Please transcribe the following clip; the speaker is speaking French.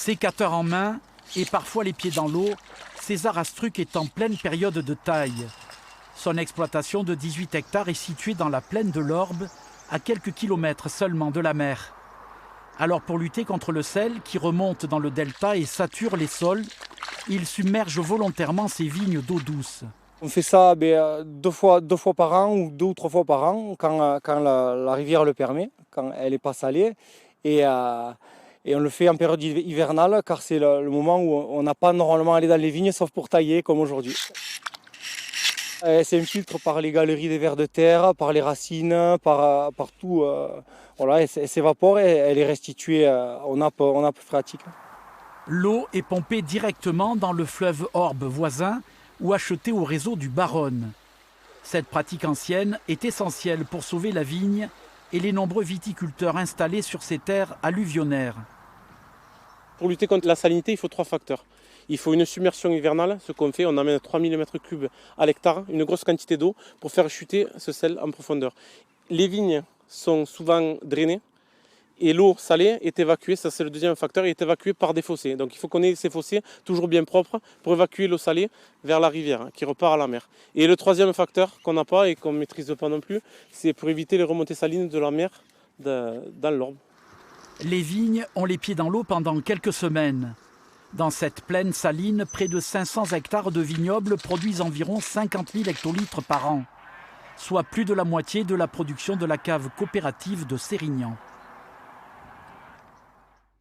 Sécateur en main et parfois les pieds dans l'eau, César Astruc est en pleine période de taille. Son exploitation de 18 hectares est située dans la plaine de l'Orbe, à quelques kilomètres seulement de la mer. Alors pour lutter contre le sel qui remonte dans le delta et sature les sols, il submerge volontairement ses vignes d'eau douce. On fait ça deux fois par an ou 2 ou 3 fois par an quand la rivière le permet, quand elle n'est pas salée. Et on le fait en période hivernale car c'est le moment où on n'a pas normalement à aller dans les vignes sauf pour tailler comme aujourd'hui. C'est un filtre par les galeries des vers de terre, par les racines, par tout. Voilà, elle s'évapore et elle est restituée aux nappes phréatiques. L'eau est pompée directement dans le fleuve Orbe voisin ou achetée au réseau du Baronne. Cette pratique ancienne est essentielle pour sauver la vigne et les nombreux viticulteurs installés sur ces terres alluvionnaires. Pour lutter contre la salinité, il faut 3 facteurs. Il faut une submersion hivernale, ce qu'on fait, on amène 3000 m3 à l'hectare, une grosse quantité d'eau pour faire chuter ce sel en profondeur. Les vignes sont souvent drainées et l'eau salée est évacuée, ça c'est le deuxième facteur, est évacuée par des fossés. Donc il faut qu'on ait ces fossés toujours bien propres pour évacuer l'eau salée vers la rivière qui repart à la mer. Et le troisième facteur qu'on n'a pas et qu'on ne maîtrise pas non plus, c'est pour éviter les remontées salines de la mer dans l'Orbe. Les vignes ont les pieds dans l'eau pendant quelques semaines. Dans cette plaine saline, près de 500 hectares de vignobles produisent environ 50 000 hectolitres par an, soit plus de la moitié de la production de la cave coopérative de Sérignan.